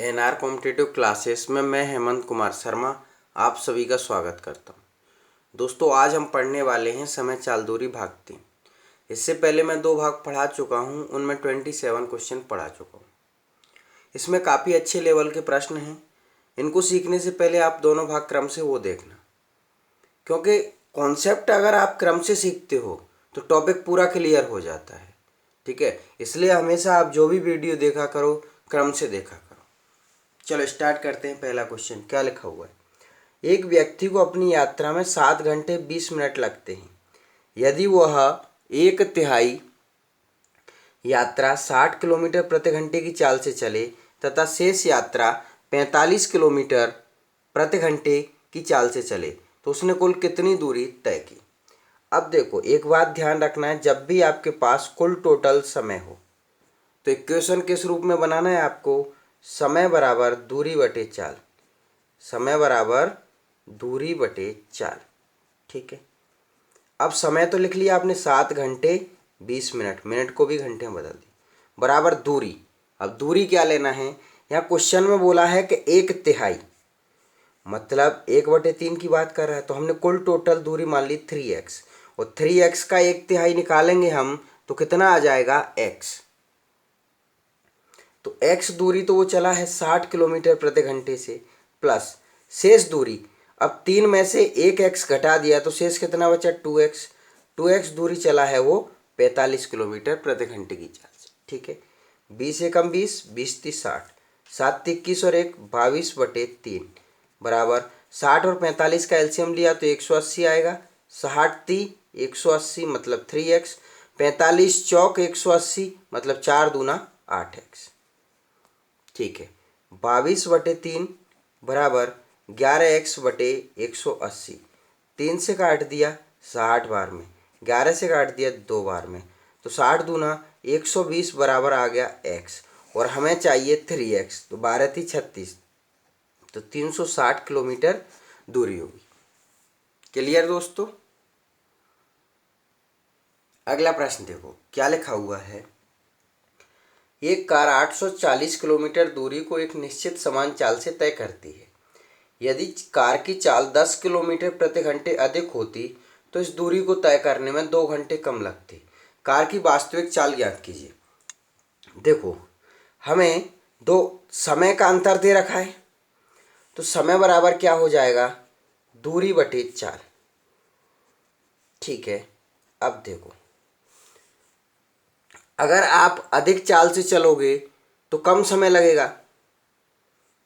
NR competitive classes में मैं हेमंत कुमार शर्मा आप सभी का स्वागत करता हूं। दोस्तों, आज हम पढ़ने वाले हैं समय चाल दूरी भाग 3। इससे पहले मैं 2 भाग पढ़ा चुका हूं, उनमें 27 क्वेश्चन पढ़ा चुका हूं। इसमें काफ़ी अच्छे लेवल के प्रश्न हैं। इनको सीखने से पहले आप दोनों भाग क्रम से वो देखना, क्योंकि कॉन्सेप्ट अगर आप क्रम से सीखते हो तो टॉपिक पूरा क्लियर हो जाता है। ठीक है, इसलिए हमेशा आप जो भी वीडियो देखा करो क्रम से देखा करो। चलो स्टार्ट करते हैं। पहला क्वेश्चन क्या लिखा हुआ है। एक व्यक्ति को अपनी यात्रा में 7 घंटे 20 मिनट लगते हैं। यदि वह 1/3 यात्रा 60 किलोमीटर प्रति घंटे की चाल से चले तथा शेष यात्रा 45 किलोमीटर प्रति घंटे की चाल से चले तो उसने कुल कितनी दूरी तय की। अब देखो, एक बात ध्यान रखना है, जब भी आपके पास कुल टोटल समय हो तो इक्वेशन किस रूप में बनाना है आपको। समय बराबर दूरी बटे चाल, समय बराबर दूरी बटे चाल। ठीक है, अब समय तो लिख लिया आपने 7 घंटे 20 मिनट, मिनट को भी घंटे में बदल दी, बराबर दूरी। अब दूरी क्या लेना है, यहाँ क्वेश्चन में बोला है कि 1/3 मतलब 1/3 की बात कर रहा है, तो हमने कुल टोटल दूरी मान ली 3x, और 3x का 1/3 निकालेंगे हम तो कितना आ जाएगा x। तो x दूरी तो वो चला है 60 किलोमीटर प्रति घंटे से, प्लस शेष दूरी, अब 3 में से 1x घटा दिया तो शेष कितना बचा 2x। 2x दूरी चला है वो 45 किलोमीटर प्रति घंटे की चाल से। ठीक है, 20 एकम 20, 20 30 60, 7 21 और 1 22/3 बराबर 60 और 45 का एलसीएम लिया तो 180 आएगा। 60 30 180 मतलब 3x, 45 चौक 180 मतलब 4 दूना 8x। ठीक है, 22/3 बराबर 11x/180। 3 से काट दिया 60 बार में, 11 से काट दिया 2 बार में, तो 60 दूना 120 बराबर आ गया x, और हमें चाहिए 3x, तो 12 × 36, तो 360 किलोमीटर दूरी होगी। क्लियर दोस्तों। अगला प्रश्न देखो क्या लिखा हुआ है। एक कार 840 किलोमीटर दूरी को एक निश्चित समान चाल से तय करती है। यदि कार की चाल 10 किलोमीटर प्रति घंटे अधिक होती तो इस दूरी को तय करने में 2 घंटे कम लगते। कार की वास्तविक चाल ज्ञात कीजिए। देखो, हमें दो समय का अंतर दे रखा है, तो समय बराबर क्या हो जाएगा, दूरी बटे चाल। ठीक है, अब देखो, अगर आप अधिक चाल से चलोगे तो कम समय लगेगा।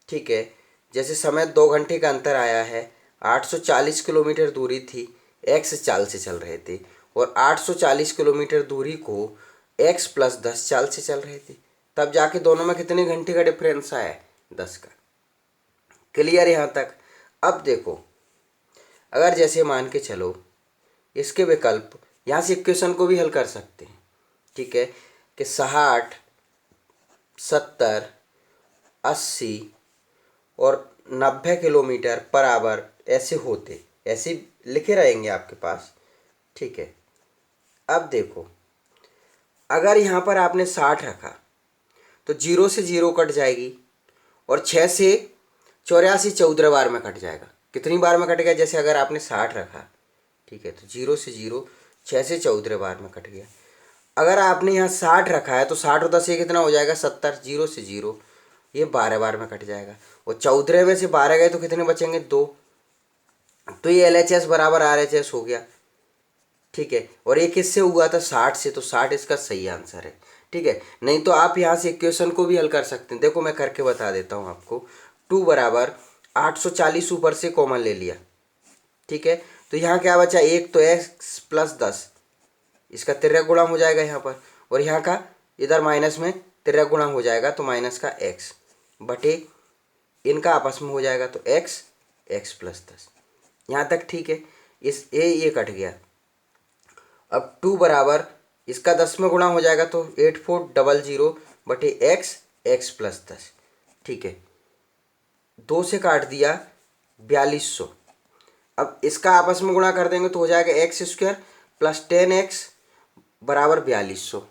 ठीक है, जैसे समय 2 घंटे का अंतर आया है, 840 किलोमीटर दूरी थी, x चाल से चल रहे थे, और 840 किलोमीटर दूरी को x + 10 चाल से चल रहे थे, तब जाके दोनों में कितने घंटे का डिफरेंस आया, 10 का। क्लियर यहाँ तक। अब देखो, अगर जैसे मान के चलो इसके विकल्प, यहाँ से इक्वेशन को भी हल कर सकते हैं। ठीक है, कि 60 70 80 और 90 किलोमीटर बराबर ऐसे होते, ऐसे लिखे रहेंगे आपके पास। ठीक है, अब देखो, अगर यहाँ पर आपने 60 रखा तो 0 से 0 कट जाएगी, और 6 से 84 14 बार में कट जाएगा। कितनी बार में कट गया, जैसे अगर आपने 60 रखा, ठीक है, तो 0 से 0 6 से 14 बार में कट गया। अगर आपने यहाँ 60 रखा है तो 60 और 10 ये कितना हो जाएगा 70, 0 से 0 ये 12 बार में कट जाएगा, और 14 में से 12 गए तो कितने बचेंगे 2, तो ये LHS बराबर RHS हो गया। ठीक है, और एक किससे हुआ था 60 से, तो 60 इसका सही आंसर है। ठीक है, नहीं तो आप यहाँ से इक्वेशन को भी हल कर सकते हैं। देखो मैं करके बता देता हूँ आपको। 2 बराबर 840 ऊपर से कॉमन ले लिया। ठीक है, तो यहाँ क्या बचा, एक तो x + 10, इसका तिर्यक गुणा हो जाएगा यहाँ पर, और यहाँ का इधर माइनस में तिर्यक गुणा हो जाएगा, तो माइनस का x बटे इनका आपस में हो जाएगा, तो x + 10। यहाँ तक ठीक है, इस ये कट गया। अब 2 बराबर इसका 10 में गुणा हो जाएगा, तो 8400 बटे x + 10। ठीक है, 2 से काट दिया 4200। अब इसका आपस में गुणा कर देंगे तो हो जाएगा x² + 10x बराबर 4200।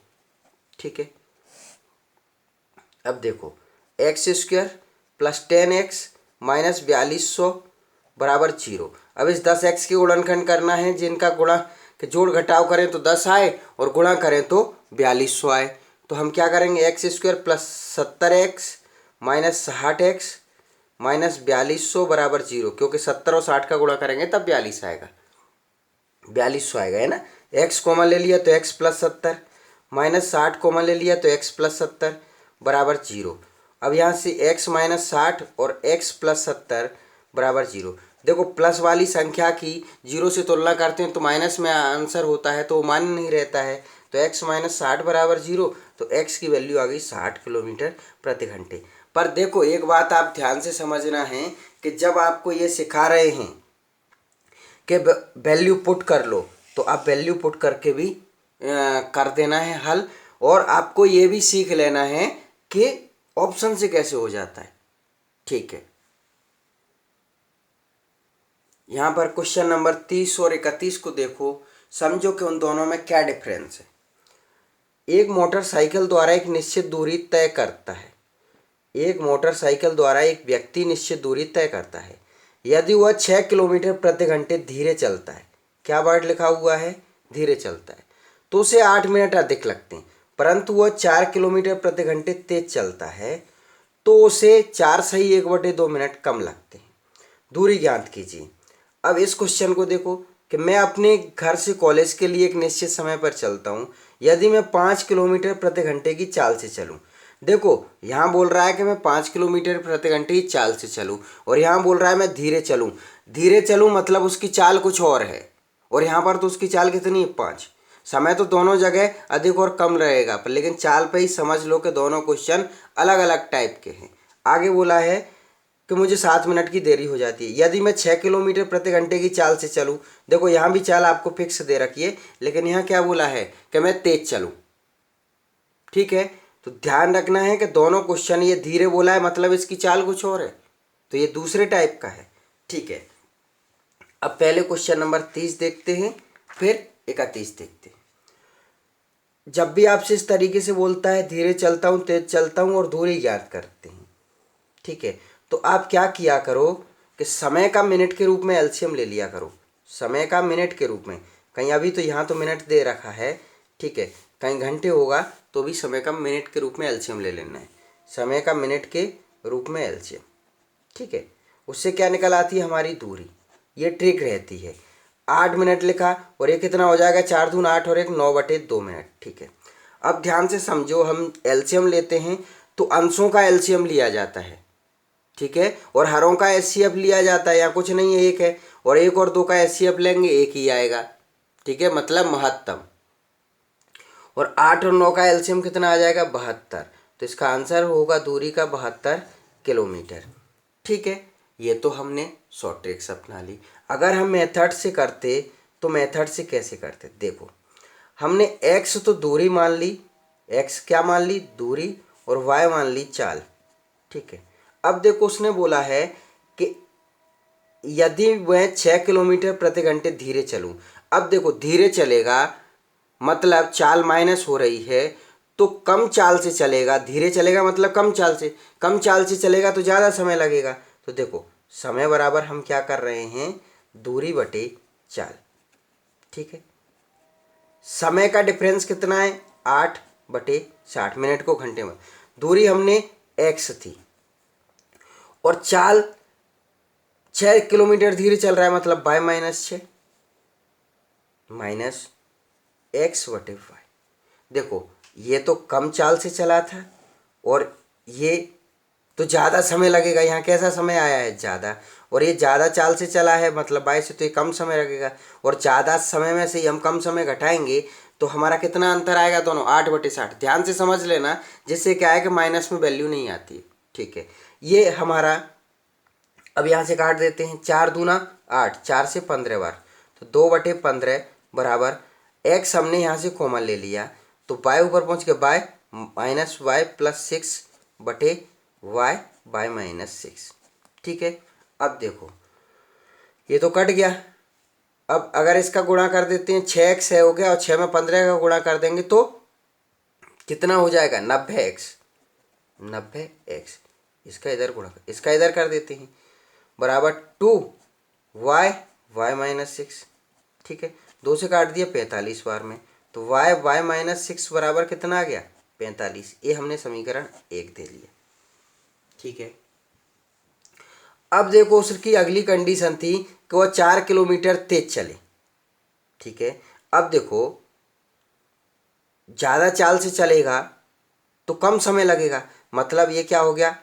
ठीक है, अब देखो x² प्लस 10x माइनस 4200 बराबर 0। अब इस 10x के गुणनखंड करना है, जिनका गुणा के जोड़ घटाव करें तो 10 आए और गुणा करें तो 4200 आए। तो हम क्या करेंगे, x square plus 70x minus 60x minus 4200 बराबर 0, क्योंकि 70 और 60 का गुणा करेंगे तब 42 आएगा, 4200 आएगा, है ना। x कॉमन ले लिया तो x प्लस 70 माइनस 60 कॉमन ले लिया तो x प्लस 70 बराबर 0। अब यहाँ से x माइनस 60 और x प्लस 70 बराबर 0। देखो प्लस वाली संख्या की जीरो से तुलना करते हैं तो माइनस में आंसर होता है, तो वो मान्य नहीं रहता है। तो x माइनस 60 बराबर 0, तो x की वैल्यू आ गई 60 किलोमीटर प्रति घंटे। पर देखो एक बात आप ध्यान से समझना है कि जब आपको ये सिखा रहे हैं कि वैल्यू पुट कर लो, तो आप वैल्यू पुट करके भी कर देना है हल, और आपको ये भी सीख लेना है कि ऑप्शन से कैसे हो जाता है। ठीक है, यहाँ पर क्वेश्चन नंबर 30 और 31 को देखो, समझो कि उन दोनों में क्या डिफरेंस है। एक मोटरसाइकिल द्वारा एक निश्चित दूरी तय करता है, एक मोटरसाइकिल द्वारा एक व्यक्ति निश्चित दूरी तय करता है। यदि वह 6 किलोमीटर प्रति घंटे धीरे चलता है, क्या वर्ड लिखा हुआ है, धीरे चलता है, तो उसे 8 मिनट अधिक लगते हैं। परंतु वह 4 किलोमीटर प्रति घंटे तेज चलता है, तो उसे 4 सही 1/2 मिनट कम लगते हैं। दूरी ज्ञात कीजिए। अब इस क्वेश्चन को देखो कि मैं अपने घर से कॉलेज के लिए एक निश्चित समय पर चलता हूँ। यदि मैं 5 किलोमीटर प्रति घंटे की चाल से चलूँ, देखो यहाँ बोल रहा है कि मैं 5 किलोमीटर प्रति घंटे की चाल से चलूँ, और यहाँ बोल रहा है मैं धीरे चलूँ। धीरे चलूँ मतलब उसकी चाल कुछ और है, और यहाँ पर तो उसकी चाल कितनी है, 5। समय तो दोनों जगह अधिक और कम रहेगा, पर लेकिन चाल पे ही समझ लो कि दोनों क्वेश्चन अलग अलग टाइप के हैं। आगे बोला है कि मुझे 7 मिनट की देरी हो जाती है यदि मैं 6 किलोमीटर प्रति घंटे की चाल से चलूँ। देखो यहाँ भी चाल आपको फिक्स दे रखी है, लेकिन यहाँ क्या बोला है कि मैं तेज चलूँ। ठीक है, तो ध्यान रखना है कि दोनों क्वेश्चन, ये धीरे बोला है मतलब इसकी चाल कुछ और है, तो ये दूसरे टाइप का है। ठीक है, अब पहले क्वेश्चन नंबर 30 देखते हैं, फिर 31 देखते हैं। जब भी आपसे इस तरीके से बोलता है धीरे चलता हूँ, तेज चलता हूँ और दूरी ज्ञात करते हैं, ठीक है, तो आप क्या किया करो कि समय का मिनट के रूप में एलसीएम ले लिया करो। समय का मिनट के रूप में, कहीं अभी तो यहाँ तो मिनट दे रखा है, ठीक है, कहीं घंटे होगा तो भी समय का मिनट के रूप में एलसीएम ले लेना है। समय का मिनट के रूप में एलसीएम, ठीक है, उससे क्या निकल आती है हमारी दूरी। ये ट्रिक रहती है। 8 मिनट लिखा और ये कितना हो जाएगा, 4 दून 8 और 1 9/2 मिनट। ठीक है, अब ध्यान से समझो, हम एलसीएम लेते हैं तो अंशों का एलसीएम लिया जाता है, ठीक है, और हरों का एचसीएफ लिया जाता है, या कुछ नहीं है, एक है, और 1 और 2 का एचसीएफ लेंगे, एक ही आएगा। ठीक है, मतलब महत्तम। और 8 और 9 का एलसीएम कितना आ जाएगा, 72। तो इसका आंसर होगा दूरी का 72 किलोमीटर। ठीक है, ये तो हमने शॉर्ट ट्रिक्स अपना ली। अगर हम मेथड से करते तो मेथड से कैसे करते, देखो हमने एक्स तो दूरी मान ली, एक्स क्या मान ली, दूरी, और वाई मान ली चाल। ठीक है, अब देखो उसने बोला है कि यदि वह 6 किलोमीटर प्रति घंटे धीरे चलूं। अब देखो धीरे चलेगा मतलब चाल माइनस हो रही है, तो कम चाल से चलेगा। धीरे चलेगा मतलब कम चाल से चलेगा तो ज़्यादा समय लगेगा। तो देखो समय बराबर हम क्या कर रहे हैं, दूरी बटे चाल। ठीक है, समय का डिफरेंस कितना है, 8/60, मिनट को घंटे में। दूरी हमने x थी, और चाल 6 किलोमीटर धीरे चल रहा है मतलब y माइनस 6 माइनस x/y। देखो ये तो कम चाल से चला था, और ये तो ज़्यादा समय लगेगा। यहाँ कैसा समय आया है, ज़्यादा, और ये ज़्यादा चाल से चला है मतलब y से, तो ये कम समय लगेगा, और ज़्यादा समय में से ही हम कम समय घटाएंगे तो हमारा कितना अंतर आएगा, दोनों 8/60। ध्यान से समझ लेना, जिससे क्या है कि माइनस में वैल्यू नहीं आती। ठीक है, ये हमारा, अब यहाँ से काट देते हैं, 4 दूना 8, 4 से 15 बार, तो 2/15 बराबर x हमने यहाँ से कॉमन ले लिया, तो y ऊपर पहुँच के y minus y plus 6/y y minus 6। ठीक है, अब देखो ये तो कट गया। अब अगर इसका गुणा कर देते हैं, 6x है हो गया, और 6 में 15 का गुणा कर देंगे तो कितना हो जाएगा, 90x। इसका इधर गुणा, इसका इधर कर देते हैं, बराबर 2y y-6। ठीक है, 2 से काट दिया 45 बार में, तो y y-6 बराबर कितना आ गया 45। ये हमने समीकरण 1 दे लिया। ठीक है, अब देखो उसकी अगली कंडीशन थी कि वह 4 किलोमीटर तेज चले। ठीक है, अब देखो ज़्यादा चाल से चलेगा तो कम समय लगेगा, मतलब ये क्या हो गया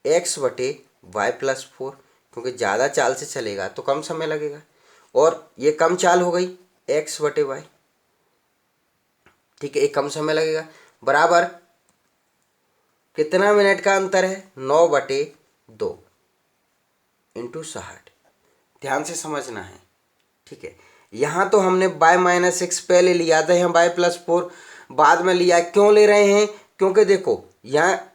x/y+4, क्योंकि ज़्यादा चाल से चलेगा तो कम समय लगेगा, और ये कम चाल हो गई x/y। ठीक है, ये कम समय लगेगा, बराबर कितना मिनट का अंतर है 9/2 इंटू 60। ध्यान से समझना है। ठीक है, यहाँ तो हमने y-6 पहले लिया था, यहाँ y+4 बाद में लिया। क्यों ले रहे हैं, क्योंकि देखो यहाँ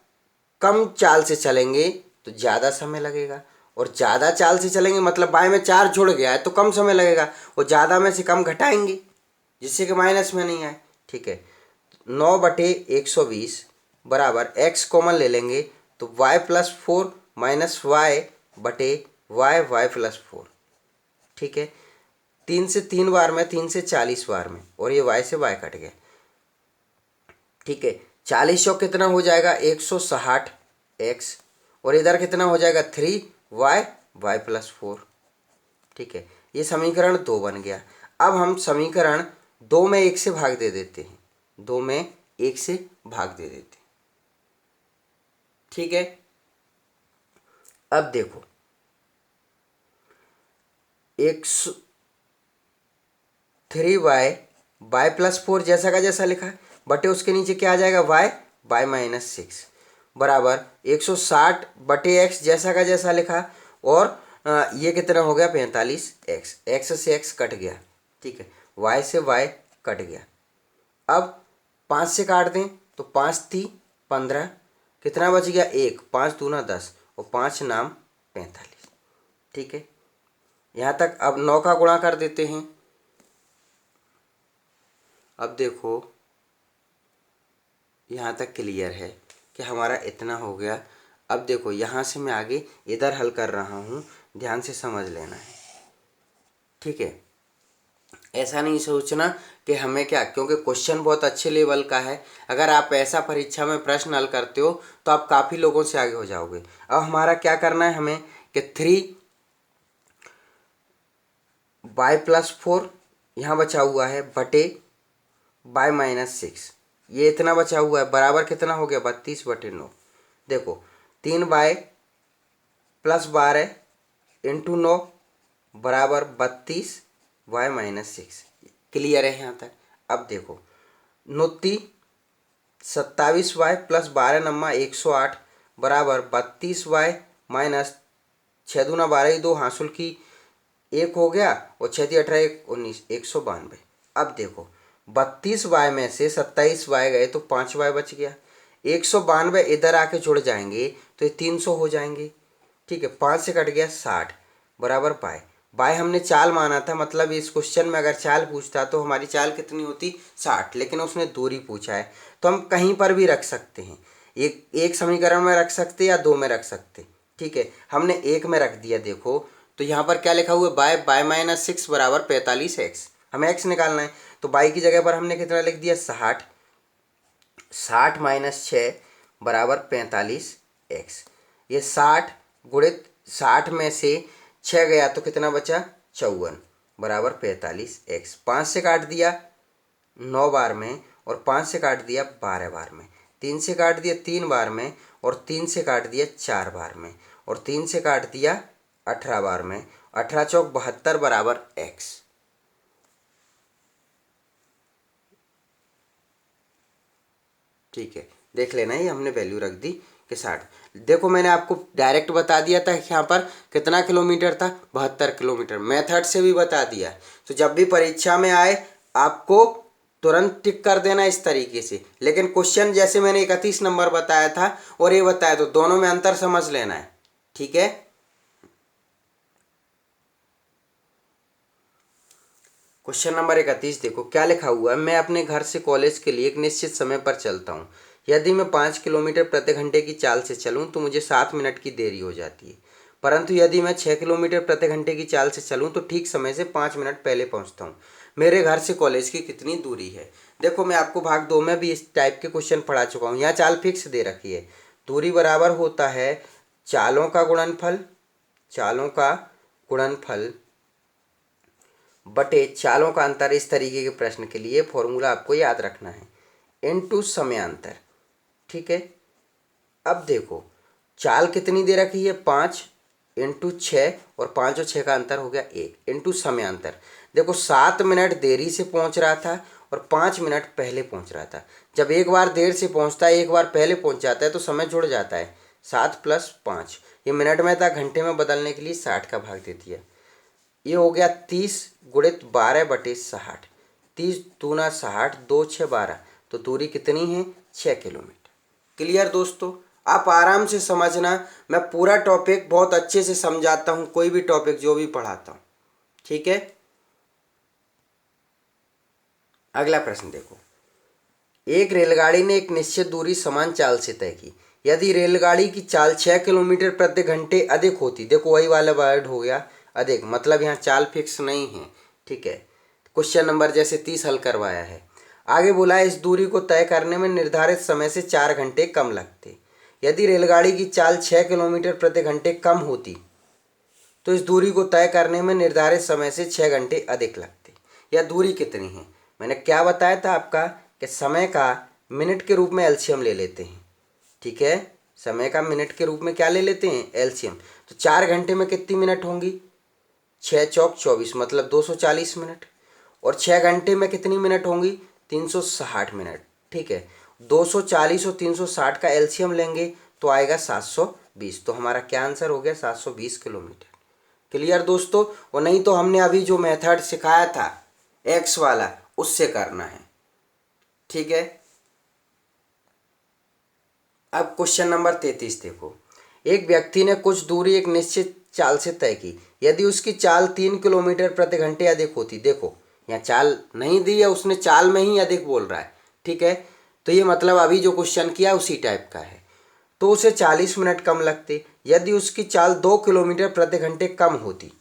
कम चाल से चलेंगे तो ज़्यादा समय लगेगा, और ज़्यादा चाल से चलेंगे मतलब y में 4 जुड़ गया है तो कम समय लगेगा, और ज़्यादा में से कम घटाएंगे जिससे कि माइनस में नहीं आए। ठीक है, 9/120 बराबर x कॉमन ले लेंगे तो y+4 माइनस y/y+4। ठीक है, 3 से 3 बार में, 3 से 40 बार में, और ये y से y कट गया। ठीक है, 40 चौक कितना हो जाएगा 160x, और इधर कितना हो जाएगा 3y y+4। ठीक है, ये समीकरण 2 बन गया। अब हम समीकरण 2 में 1 से भाग दे देते हैं, 2 में 1 से भाग दे देते हैं। ठीक है, अब देखो 3y y+4 जैसा का जैसा लिखा है, बटे उसके नीचे क्या आ जाएगा y y-6 बराबर 160/x जैसा का जैसा लिखा, और ये कितना हो गया 45x, x से x कट गया। ठीक है, y से y कट गया। अब 5 से काट दें तो 5 थी 15, कितना बच गया 1, 5 दूना 10, और 5 नाम 45। ठीक है, यहाँ तक। अब 9 का गुणा कर देते हैं। अब देखो यहाँ तक क्लियर है कि हमारा इतना हो गया। अब देखो यहाँ से मैं आगे इधर हल कर रहा हूँ, ध्यान से समझ लेना है। ठीक है, ऐसा नहीं सोचना कि हमें क्या, क्योंकि क्वेश्चन बहुत अच्छे लेवल का है। अगर आप ऐसा परीक्षा में प्रश्न हल करते हो तो आप काफ़ी लोगों से आगे हो जाओगे। अब हमारा क्या करना है हमें कि 3y+4 यहाँ बचा हुआ है बटे y-6, ये इतना बचा हुआ है, बराबर कितना हो गया 32/9। देखो 3y+12 इंटू 9 बराबर 32y-6। क्लियर है यहाँ तक। अब देखो 29 27y+12 बराबर 32y-6 दूना 12 2 हासिल की 1 हो गया, और 6 18 1 19 192। अब देखो 32y में से 27y गए तो 5y बच गया, 192 इधर आके जुड़ जाएंगे तो ये 300 हो जाएंगे। ठीक है, 5 से कट गया 60 बराबर बाय हमने चाल माना था, मतलब इस क्वेश्चन में अगर चाल पूछता तो हमारी चाल कितनी होती 60, लेकिन उसने दूरी पूछा है तो हम कहीं पर भी रख सकते हैं, एक समीकरण में रख सकते या 2 में रख सकते। ठीक है, हमने 1 में रख दिया। देखो तो यहाँ पर क्या लिखा हुआ है y-6 बराबर 45x, हमें x निकालना है, तो y की जगह पर हमने कितना लिख दिया 60, 60-6 बराबर 45x। ये 60 गुणित 60 में से 6 गया तो कितना बचा 54 बराबर 45x। 5 से काट दिया 9 बार में, और 5 से काट दिया 12 बार में, 3 से काट दिया 3 बार में, और 3 से काट दिया 4 बार में, और 3 से काट दिया 18 बार में। 18 चौक 72 बराबर x। ठीक है, देख लेना, ये हमने वैल्यू रख दी कि 60। देखो मैंने आपको डायरेक्ट बता दिया था कि यहाँ पर कितना किलोमीटर था 72 किलोमीटर, मेथड से भी बता दिया। तो जब भी परीक्षा में आए आपको तुरंत टिक कर देना इस तरीके से, लेकिन क्वेश्चन जैसे मैंने 31 नंबर बताया था और ये बताया, तो दोनों में अंतर समझ लेना है। ठीक है, क्वेश्चन नंबर 31 देखो क्या लिखा हुआ है। मैं अपने घर से कॉलेज के लिए एक निश्चित समय पर चलता हूँ। यदि मैं 5 किलोमीटर प्रति घंटे की चाल से चलूँ तो मुझे 7 मिनट की देरी हो जाती है, परंतु यदि मैं 6 किलोमीटर प्रति घंटे की चाल से चलूँ तो ठीक समय से 5 मिनट पहले पहुँचता हूँ। मेरे घर से कॉलेज की कितनी दूरी है। देखो मैं आपको भाग 2 में भी इस टाइप के क्वेश्चन पढ़ा चुका हूँ। यहाँ चाल फिक्स दे रखी है, दूरी बराबर होता है चालों का गुणनफल बटे चालों का अंतर। इस तरीके के प्रश्न के लिए फॉर्मूला आपको याद रखना है, इनटू समयांतर। ठीक है, अब देखो चाल कितनी दे रखी है, 5 इंटू 6, और 5 और 6 का अंतर हो गया 1, इंटू समयांतर। देखो 7 मिनट देरी से पहुंच रहा था और 5 मिनट पहले पहुंच रहा था। जब एक बार देर से पहुंचता है, एक बार पहले पहुंच जाता है तो समय जुड़ जाता है। 7 + 5 ये मिनट में था, घंटे में बदलने के लिए 60 का भाग दे दिया। ये हो गया 30 गुणित 12/60, 30 दूना 60, 2 6 12, तो दूरी कितनी है, 6 किलोमीटर। क्लियर दोस्तों, आप आराम से समझना, मैं पूरा टॉपिक बहुत अच्छे से समझाता हूँ, कोई भी टॉपिक जो भी पढ़ाता हूँ। ठीक है, अगला प्रश्न देखो। एक रेलगाड़ी ने एक निश्चित दूरी समान चाल से तय की। यदि रेलगाड़ी की चाल 6 किलोमीटर प्रति घंटे अधिक होती, देखो वही वाला वर्ड हो गया अधिक, मतलब यहाँ चाल फिक्स नहीं है। ठीक है, क्वेश्चन नंबर जैसे 30 हल करवाया है। आगे बोला है इस दूरी को तय करने में निर्धारित समय से 4 घंटे कम लगते। यदि रेलगाड़ी की चाल 6 किलोमीटर प्रति घंटे कम होती तो इस दूरी को तय करने में निर्धारित समय से 6 घंटे अधिक लगते। यह दूरी कितनी है, मैंने क्या बताया था आपका कि समय का मिनट के रूप में एलसीएम ले लेते हैं। ठीक है, समय का मिनट के रूप में क्या ले लेते हैं, एलसीएम। तो 4 घंटे में कितनी मिनट होंगी, 6 चौक 24, मतलब 240 मिनट। और 6 घंटे में कितनी मिनट होंगी, 360 मिनट। ठीक है, 240 और 360 का एलसीएम लेंगे तो आएगा 720। तो हमारा क्या आंसर हो गया, 720 किलोमीटर। क्लियर दोस्तों, और नहीं तो हमने अभी जो मेथड सिखाया था एक्स वाला, उससे करना है। ठीक है, अब क्वेश्चन नंबर 33 देखो। एक व्यक्ति ने कुछ दूरी एक निश्चित चाल से तय की। यदि उसकी चाल 3 किलोमीटर प्रति घंटे अधिक होती, देखो यहाँ चाल नहीं दी है उसने, चाल में ही अधिक बोल रहा है। ठीक है, तो ये मतलब अभी जो क्वेश्चन किया उसी टाइप का है, तो उसे 40 मिनट कम लगते। यदि उसकी चाल 2 किलोमीटर प्रति घंटे कम होती,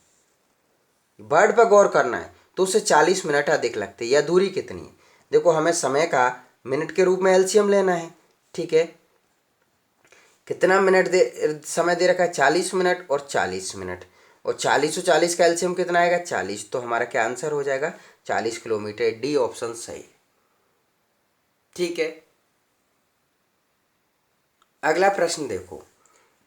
वर्ड पर गौर करना है, तो उसे 40 मिनट अधिक लगते। यह दूरी कितनी है, देखो हमें समय का मिनट के रूप में एलसीएम लेना है। ठीक है, कितना मिनट समय दे रखा है, 40 मिनट और 40 मिनट, और 40 और 40 का एलसीएम कितना आएगा, 40। तो हमारा क्या आंसर हो जाएगा, 40 किलोमीटर। डी ऑप्शन सही। ठीक है, अगला प्रश्न देखो।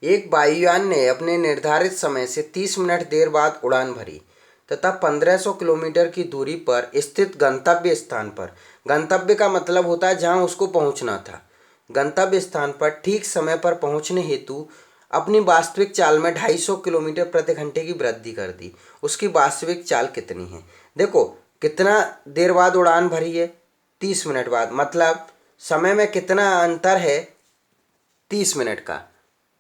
एक वायुयान ने अपने निर्धारित समय से 30 मिनट देर बाद उड़ान भरी तथा 1500 किलोमीटर की दूरी पर स्थित गंतव्य स्थान पर, गंतव्य का मतलब होता है जहां उसको पहुंचना था, गंतव्य स्थान पर ठीक समय पर पहुंचने हेतु अपनी वास्तविक चाल में 250 किलोमीटर प्रति घंटे की वृद्धि कर दी। उसकी वास्तविक चाल कितनी है, देखो कितना देर बाद उड़ान भरी है, 30 मिनट बाद, मतलब समय में कितना अंतर है, 30 मिनट का।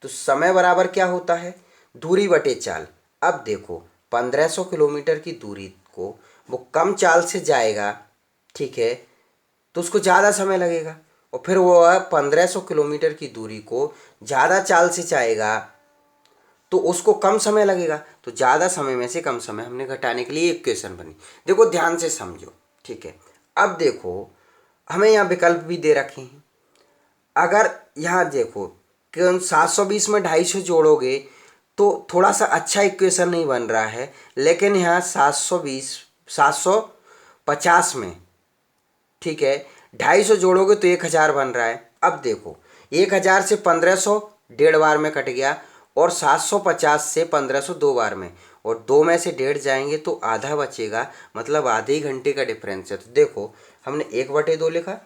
तो समय बराबर क्या होता है, दूरी बटे चाल। अब देखो 1500 किलोमीटर की दूरी को वो कम चाल से जाएगा, ठीक है, तो उसको ज़्यादा समय लगेगा। और फिर वो 1500 किलोमीटर की दूरी को ज़्यादा चाल से जाएगा तो उसको कम समय लगेगा। तो ज़्यादा समय में से कम समय हमने घटाने के लिए इक्वेशन बनी। देखो ध्यान से समझो। ठीक है, अब देखो हमें यहाँ विकल्प भी दे रखे हैं। अगर यहाँ देखो कि 720 में 250 जोड़ोगे तो थोड़ा सा अच्छा इक्वेशन नहीं बन रहा है, लेकिन यहाँ 750 में, ठीक है, 250 जोड़ोगे तो 1000 बन रहा है। अब देखो 1000 से 1500 1.5 बार में कट गया, और 750 से 1500 2 बार में, और 2 में से 1.5 जाएंगे तो आधा बचेगा, मतलब आधे ही घंटे का डिफरेंस है। तो देखो हमने 1/2 लिखा,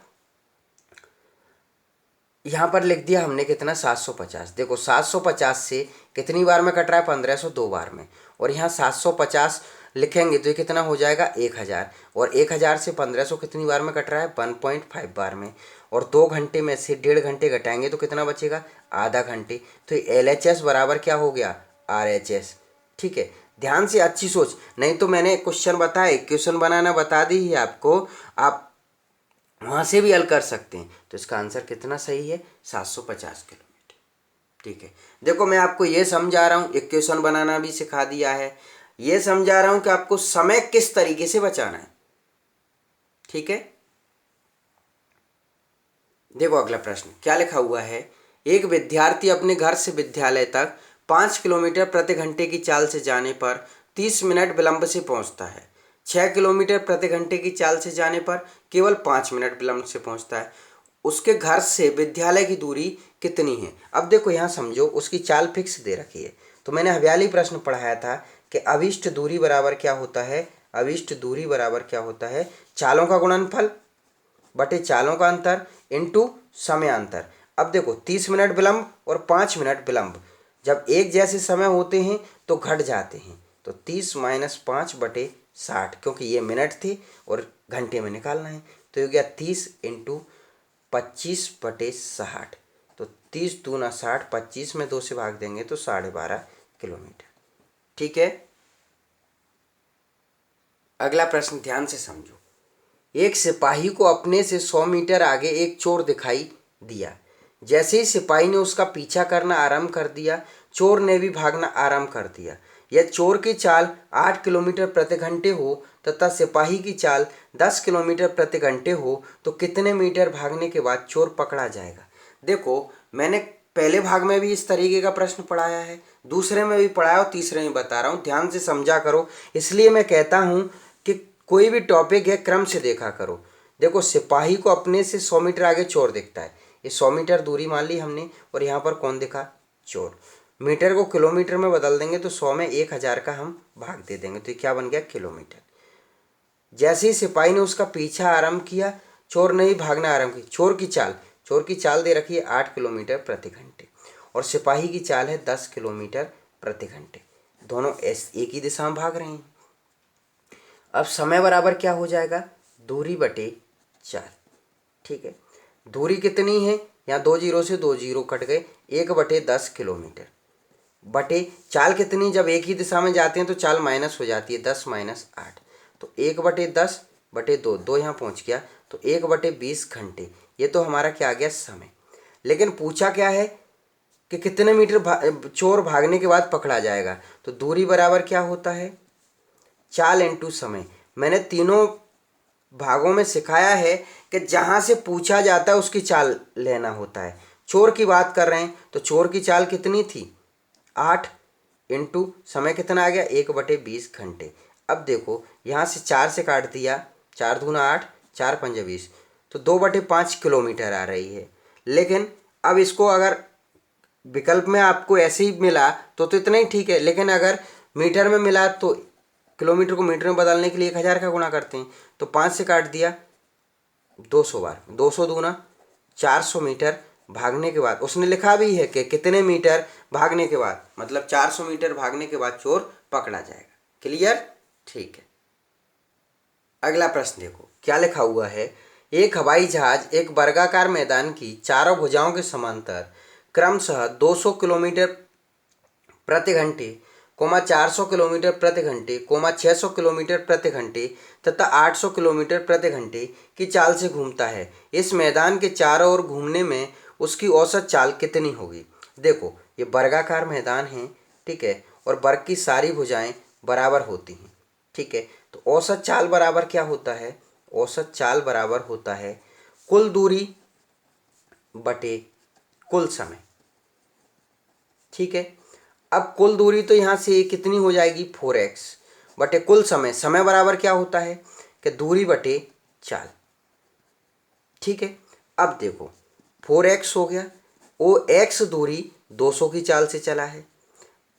यहाँ पर लिख दिया हमने कितना, 750। देखो 750 से कितनी बार में कट रहा है, 1500 2 बार में, और यहाँ 750 लिखेंगे तो ये कितना हो जाएगा, 1000, और 1000 से 1500 कितनी बार में कट रहा है, 1.5 बार में, और 2 घंटे में से 1.5 घंटे घटाएंगे तो कितना बचेगा, आधा घंटे। तो LHS बराबर क्या हो गया, RHS। ठीक है, ध्यान से अच्छी सोच, नहीं तो मैंने क्वेश्चन बताया, क्वेश्चन बनाना बता दी है आपको, आप वहाँ से भी हल कर सकते हैं। तो इसका आंसर कितना सही है? 750 किलोमीटर। ठीक है, देखो मैं आपको ये समझा रहा हूँ, इक्वेशन बनाना भी सिखा दिया है, ये समझा रहा हूँ कि आपको समय किस तरीके से बचाना है। ठीक है, देखो अगला प्रश्न क्या लिखा हुआ है। एक विद्यार्थी अपने घर से विद्यालय तक 5 किलोमीटर प्रति घंटे की चाल से जाने पर 30 मिनट विलंब से पहुंचता है। 6 किलोमीटर प्रति घंटे की चाल से जाने पर केवल 5 मिनट विलंब से पहुंचता है। उसके घर से विद्यालय की दूरी कितनी है? अब देखो यहाँ समझो, उसकी चाल फिक्स दे रखी है। तो मैंने हवियाली प्रश्न पढ़ाया था कि अभिष्ट दूरी बराबर क्या होता है? अभिष्ट दूरी बराबर क्या होता है? चालों का गुणनफल बटे चालों का अंतर इंटू समयांतर। अब देखो 30 मिनट विलंब और 5 मिनट विलंब जब एक जैसे समय होते हैं तो घट जाते हैं। तो 30 माइनस 5 बटे 60, क्योंकि ये मिनट थे और घंटे में निकालना है। तो ये हो गया 30 इंटू 25 बटे 60। तो 30 दूना 60, 25 में 2 से भाग देंगे तो 12.5 किलोमीटर। ठीक है, अगला प्रश्न ध्यान से समझो। एक सिपाही को अपने से 100 मीटर आगे एक चोर दिखाई दिया। जैसे ही सिपाही ने उसका पीछा करना आरंभ कर दिया, चोर ने भी भागना आरंभ कर दिया। यह चोर की चाल 8 किलोमीटर प्रति घंटे हो तथा सिपाही की चाल 10 किलोमीटर प्रति घंटे हो तो कितने मीटर भागने के बाद चोर पकड़ा जाएगा? देखो मैंने पहले भाग में भी इस तरीके का प्रश्न पढ़ाया है, दूसरे में भी पढ़ाया और तीसरे में बता रहा हूँ, ध्यान से समझा करो। इसलिए मैं कहता हूँ कि कोई भी टॉपिक है क्रम से देखा करो। देखो सिपाही को अपने से 100 मीटर आगे चोर दिखता है, ये 100 मीटर दूरी मान ली हमने, और यहाँ पर कौन दिखा? चोर। मीटर को किलोमीटर में बदल देंगे तो 100 में 1000 का हम भाग दे देंगे, तो ये क्या बन गया? किलोमीटर। जैसे ही सिपाही ने उसका पीछा आरंभ किया, चोर ने ही भागना आरंभ किया। चोर की चाल दे रखी है 8 किलोमीटर प्रति घंटे और सिपाही की चाल है 10 किलोमीटर प्रति घंटे। दोनों एक ही दिशा में भाग रहे हैं। अब समय बराबर क्या हो जाएगा? दूरी बटे 4। ठीक है, दूरी कितनी है? यहाँ 2 जीरो से 2 जीरो कट गए, 1/10 किलोमीटर बटे चाल कितनी? जब एक ही दिशा में जाते हैं तो चाल माइनस हो जाती है, 10 माइनस 8। तो 1/10 बटे 2, 2 यहाँ पहुँच गया, तो 1/20 घंटे। ये तो हमारा क्या आ गया? समय। लेकिन पूछा क्या है कि कितने मीटर चोर भागने के बाद पकड़ा जाएगा। तो दूरी बराबर क्या होता है? चाल इंटू समय। मैंने तीनों भागों में सिखाया है कि जहाँ से पूछा जाता है उसकी चाल लेना होता है। चोर की बात कर रहे हैं तो चोर की चाल कितनी थी? 8 इंटू समय कितना आ गया? 1/20 घंटे। अब देखो यहाँ से 4 से काट दिया, 4 दूना 8, 4 पंजे 20, तो 2/5 किलोमीटर आ रही है। लेकिन अब इसको अगर विकल्प में आपको ऐसे ही मिला तो इतना ही ठीक है, लेकिन अगर मीटर में मिला तो किलोमीटर को मीटर में बदलने के लिए 1000 का गुणा करते हैं। तो 5 से काट दिया 200 बार, 200 दूना 400 मीटर भागने के बाद, उसने लिखा भी है कि कितने मीटर भागने के बाद, मतलब 400 मीटर भागने के बाद चोर पकड़ा जाएगा। क्लियर? ठीक है, अगला प्रश्न देखो क्या लिखा हुआ है। एक हवाई जहाज एक वर्गाकार मैदान की चारों भुजाओं के समांतर क्रमशः 200 किलोमीटर प्रति घंटे, 400 किलोमीटर प्रति घंटे, 600 किलोमीटर प्रति घंटे तथा 800 किलोमीटर प्रति घंटे की चाल से घूमता है। इस मैदान के चारों ओर घूमने में उसकी औसत चाल कितनी होगी? देखो ये वर्गाकार मैदान है, ठीक है, और वर्ग की सारी भुजाएं बराबर होती हैं। ठीक है, तो औसत चाल बराबर क्या होता है? औसत चाल बराबर होता है कुल दूरी बटे कुल समय। ठीक है, अब कुल दूरी तो यहाँ से कितनी हो जाएगी? 4x बटे कुल समय। समय बराबर क्या होता है कि दूरी बटे चाल। ठीक है, अब देखो 4x हो गया, वो x दूरी 200 की चाल से चला है,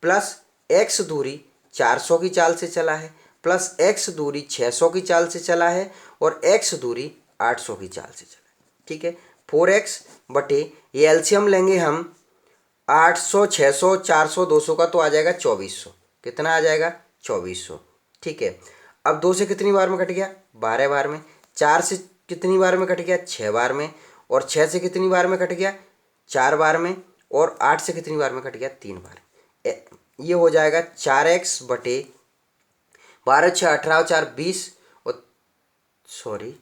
प्लस x दूरी 400 की चाल से चला है, प्लस x दूरी 600 की चाल से चला है, और x दूरी 800 की चाल से चला है। ठीक है, 4x बटे ये एलसीएम लेंगे हम, 800, 600, 400, 200 का तो आ जाएगा 2400। कितना आ जाएगा? 2400। ठीक है, अब 2 से कितनी बार में कट गया? 12 बार में। 4 से कितनी बार में कट गया? 6 बार में। और 6 से कितनी बार में कट गया? 4 बार में। और 8 से कितनी बार में कट गया? 3 बार। ये हो जाएगा 4x बटे 12, 6, 18, 4, 20, और सॉरी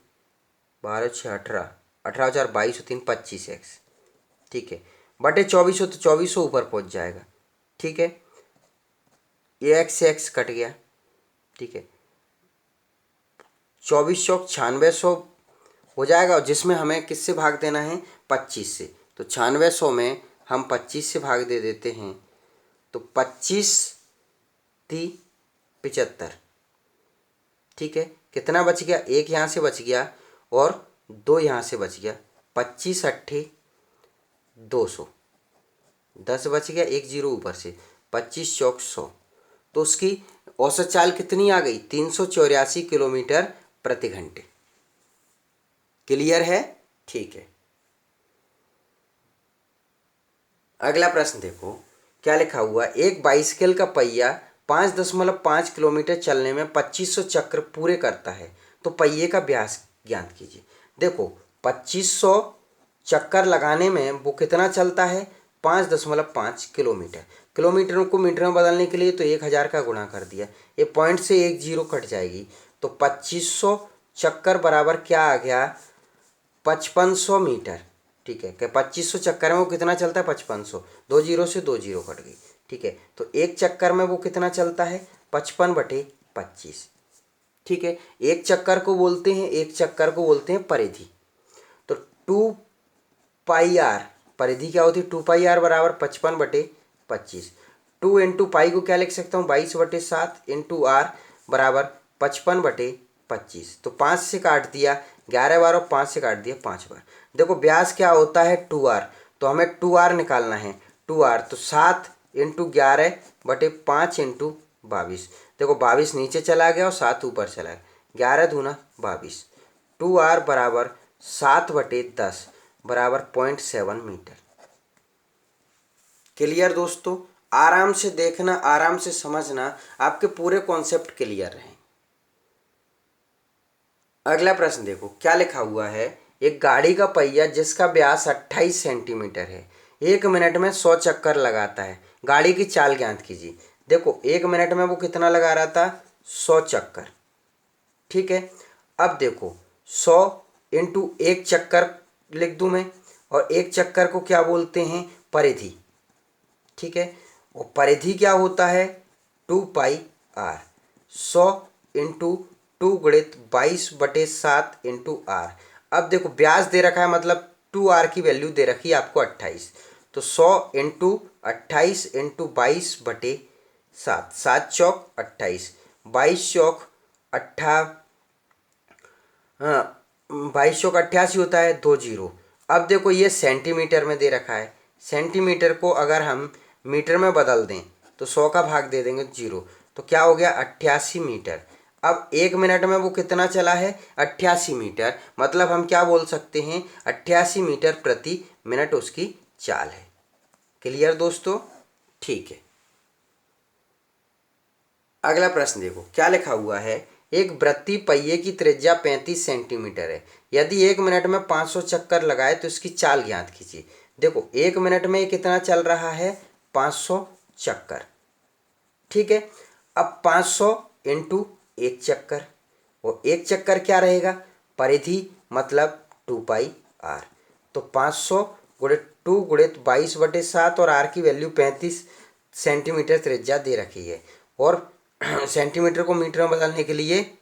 12×6 = 18, 18 × 4 = 22 3 25x, ठीक है, बटे 2400, तो 2400 ऊपर पहुंच जाएगा, ठीक है, ये x से x कट गया, ठीक है, 2400 9600 हो जाएगा, और जिसमें हमें किससे भाग देना है, 25 से, तो 9600 में हम 25 से भाग दे देते हैं, तो 25 × 75, ठीक है, कितना बच गया, एक यहाँ से बच गया और दो यहाँ से बच गया, 25 × 8 = 200, 10 बच गया, एक जीरो ऊपर से, 25 × 4 = 100, तो उसकी औसत चाल कितनी आ गई, 384 किलोमीटर प्रति घंटे। क्लियर है, ठीक है। अगला प्रश्न देखो, क्या लिखा हुआ, एक बाइसिकल का पहिया 5.5 किलोमीटर चलने में 2500 चक्र पूरे करता है, तो पहिए का व्यास ज्ञात कीजिए। देखो 2500 चक्कर लगाने में वो कितना चलता है, 5.5 किलोमीटर। किलोमीटर को मीटर में बदलने के लिए तो 1000 का गुणा कर दिया, ये पॉइंट से एक जीरो कट जाएगी, तो 2500 चक्कर बराबर क्या आ गया, 5500 मीटर, ठीक है, कि 2500 चक्कर में वो कितना चलता है, 5500, दो जीरो से दो जीरो कट गई, ठीक है, तो एक चक्कर में वो कितना चलता है, 55/25, ठीक है, एक चक्कर को बोलते हैं परिधि, तो 2πr, परिधि क्या होती है, 2πr बराबर 55/25, 2 × पाई को क्या लिख सकता हूँ, 22/7 × r बराबर 55/25, तो 5 से काट दिया, 11 बार और 5 से काट दिया 5 बार। देखो व्यास क्या होता है, 2r, तो हमें 2r निकालना है, 2r तो 7 × 11/5 × 22, देखो 22 नीचे चला गया और 7 ऊपर चला गया, 11 दूना 22, 2r बराबर 7/10 बराबर 0.7 मीटर। क्लियर दोस्तों, आराम से देखना, आराम से समझना, आपके पूरे कॉन्सेप्ट क्लियर रहें। अगला प्रश्न देखो, क्या लिखा हुआ है, एक गाड़ी का पहिया जिसका व्यास 28 सेंटीमीटर है, 1 मिनट में 100 चक्कर लगाता है, गाड़ी की चाल ज्ञात कीजिए। देखो 1 मिनट में वो कितना लगा रहा था, 100 चक्कर, ठीक है, अब देखो 100 × 1 चक्कर लिख दूं मैं, और एक चक्कर को क्या बोलते हैं, परिधि, ठीक है, और परिधि क्या होता है, 2πr, 100 × 2 × 22/7 × r। अब देखो व्यास दे रखा है, मतलब 2r की वैल्यू दे रखी है आपको 28, तो 100 × 28 × 22/7, 7 चौक 28, 22 चौक 88 होता है, 2 जीरो। अब देखो ये सेंटीमीटर में दे रखा है, सेंटीमीटर को अगर हम मीटर में बदल दें तो 100 का भाग दे देंगे जीरो, तो क्या हो गया, 88 मीटर। अब 1 मिनट में वो कितना चला है, 88 मीटर, मतलब हम क्या बोल सकते हैं, 88 मीटर प्रति मिनट उसकी चाल है। क्लियर दोस्तों, ठीक है। अगला प्रश्न देखो, क्या लिखा हुआ है, एक वृत्तीय पहिए की त्रिज्या 35 सेंटीमीटर है, यदि 1 मिनट में 500 चक्कर लगाए तो इसकी चाल ज्ञात कीजिए। देखो 1 मिनट में कितना चल रहा है, 500 चक्कर, ठीक है, अब 500 × 1 चक्कर, और एक चक्कर क्या रहेगा, परिधि, मतलब 2πr, तो 500 × 2 × 22/7, और r की वैल्यू 35 सेंटीमीटर त्रिज्या दे रखी है, और सेंटीमीटर को मीटर में बदलने के लिए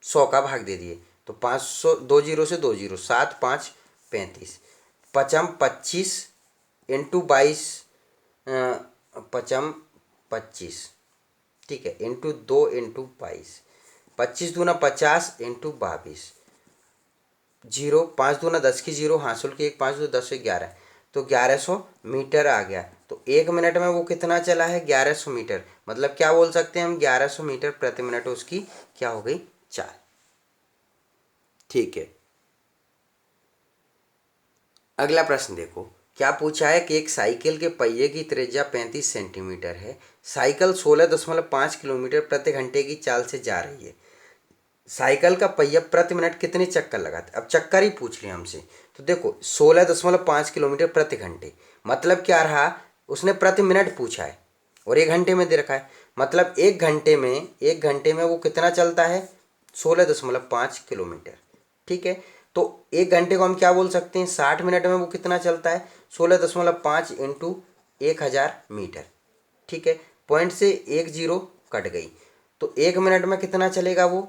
100 का भाग दे दिए, तो 500, 2 जीरो से 2 जीरो, 7 5 35, 25 × 22, 25, ठीक है, × 2 × 22, 25 दूना 50 × 22, जीरो, 5 दूना 10 की जीरो, हासिल की 1, 5 दो 10 से 11, तो 1100 मीटर आ गया। तो 1 मिनट में वो कितना चला है, 1100 मीटर, मतलब क्या बोल सकते हैं हम, 1100 मीटर प्रति मिनट उसकी क्या हो गई, चाल, ठीक है। अगला प्रश्न देखो, क्या पूछा है कि एक साइकिल के पहिए की त्रिज्या 35 सेंटीमीटर है, साइकिल 16.5 किलोमीटर प्रति घंटे की चाल से जा रही है, साइकिल का पहिया प्रति मिनट कितने चक्कर लगाता है। अब चक्कर ही पूछ लिया हमसे, तो देखो 16.5 किलोमीटर प्रति घंटे, मतलब क्या रहा, उसने प्रति मिनट पूछा है और 1 घंटे में दे रखा है, मतलब 1 घंटे में वो कितना चलता है, 16.5 किलोमीटर, ठीक है। तो 1 घंटे को हम क्या बोल सकते हैं, 60 मिनट में वो कितना चलता है, 16.5 इंटू 1000 मीटर। ठीक है, पॉइंट से 1 जीरो कट गई, तो 1 मिनट में कितना चलेगा वो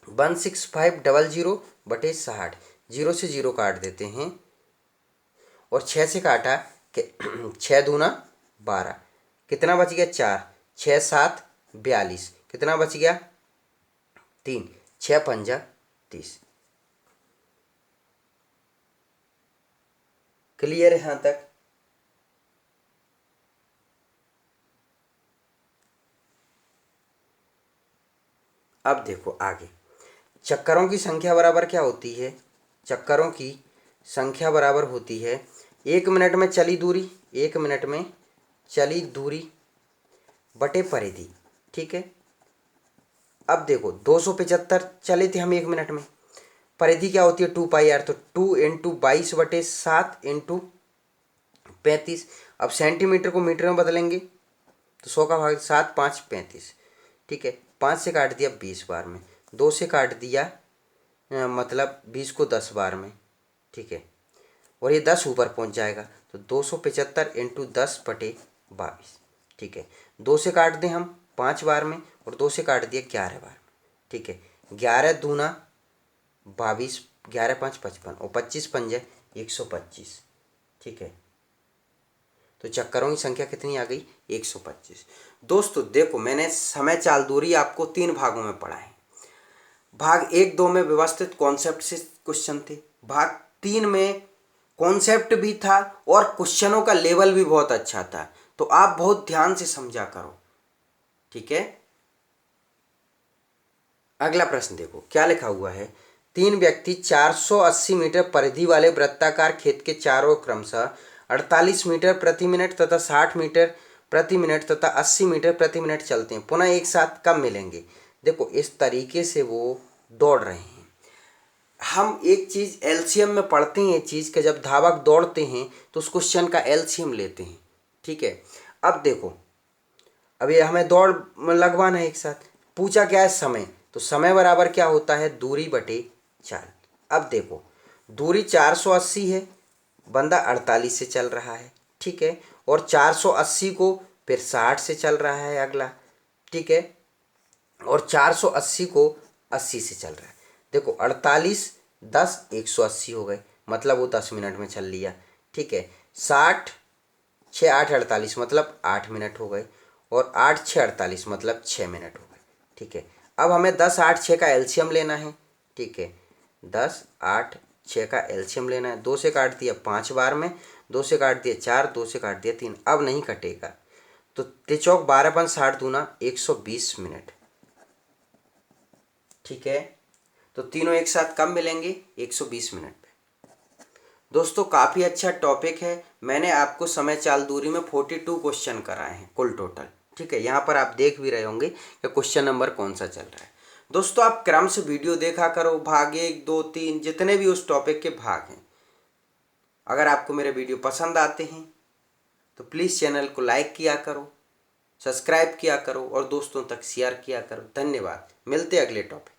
16500/60। जीरो से जीरो काट देते हैं और 6 से काटा कि 6 दूना 12, कितना बच गया 4, 6 7 42, कितना बच गया 3, 6 पंजा 30। क्लियर है यहाँ तक? अब देखो आगे, चक्करों की संख्या बराबर क्या होती है, चक्करों की संख्या बराबर होती है 1 मिनट में चली दूरी, 1 मिनट में चली दूरी बटे परिधि। ठीक है, अब देखो 275 चले थे हम 1 मिनट में, परिधि क्या होती है 2πr, तो 2 इंटू 22/7 इंटू 35। अब सेंटीमीटर को मीटर में बदलेंगे तो 100 का भाग 7 5 35। ठीक है, 5 से काट दिया 20 बार में, 2 से काट दिया मतलब 20 को 10 बार में। ठीक है, और ये 10 ऊपर पहुंच जाएगा, तो 275 इंटू 10/22। ठीक है, 2 से काट दें हम 5 बार में और 2 से काट दिया 11 बार में। ठीक है, 11 दूना 22, 11 5 55 और 25 पंजे 125। ठीक है, तो चक्करों की संख्या कितनी आ गई 125। दोस्तों देखो, मैंने समय चाल दूरी आपको 3 भागों में पढ़ा है। भाग 1 2 में व्यवस्थित कॉन्सेप्ट से क्वेश्चन थे, भाग 3 में कॉन्सेप्ट भी था और क्वेश्चनों का लेवल भी बहुत अच्छा था, तो आप बहुत ध्यान से समझा करो। ठीक है, अगला प्रश्न देखो क्या लिखा हुआ है। 3 व्यक्ति 480 मीटर परिधि वाले वृत्ताकार खेत के चारों क्रमशः 48 मीटर प्रति मिनट तथा 60 मीटर प्रति मिनट तथा 80 मीटर प्रति मिनट चलते हैं, पुनः एक साथ कब मिलेंगे। देखो इस तरीके से वो दौड़ रहे हैं। हम एक चीज़ एलसीएम में पढ़ते हैं, ये चीज़ कि जब धावक दौड़ते हैं तो उस क्वेश्चन का एलसीएम लेते हैं। ठीक है, अब देखो, अब ये हमें दौड़ लगवाना है एक साथ, पूछा क्या है समय, तो समय बराबर क्या होता है दूरी बटे चाल। अब देखो दूरी 480 है, बंदा 48 से चल रहा है। ठीक है, और 480 को फिर 60 से चल रहा है अगला। ठीक है, और 480 को 80 से चल रहा है। देखो 48 10 180 हो गए, मतलब वो 10 मिनट में चल लिया। ठीक है, 60 6 8 48 मतलब 8 मिनट हो गए, और 8 6 48 मतलब 6 मिनट हो गए। ठीक है, अब हमें 10 8 6 का एलसीएम लेना है। ठीक है, 10 8 6 का एलसीएम लेना है। 2 से काट दिया 5 बार में, 2 से काट दिया 4, 2 से काट दिया 3, अब नहीं कटेगा, तो तिचौक 12 5 60 दूना 120 मिनट। ठीक है, तो तीनों एक साथ कब मिलेंगे 120 मिनट पे। दोस्तों काफ़ी अच्छा टॉपिक है, मैंने आपको समय चाल दूरी में 42 क्वेश्चन कराए हैं कुल टोटल। ठीक है, यहाँ पर आप देख भी रहे होंगे कि क्वेश्चन नंबर कौन सा चल रहा है। दोस्तों आप क्रम से वीडियो देखा करो, भाग 1 2 3 जितने भी उस टॉपिक के भाग हैं। अगर आपको मेरे वीडियो पसंद आते हैं तो प्लीज़ चैनल को लाइक किया करो, सब्सक्राइब किया करो और दोस्तों तक शेयर किया करो। धन्यवाद, मिलते अगले टॉपिक।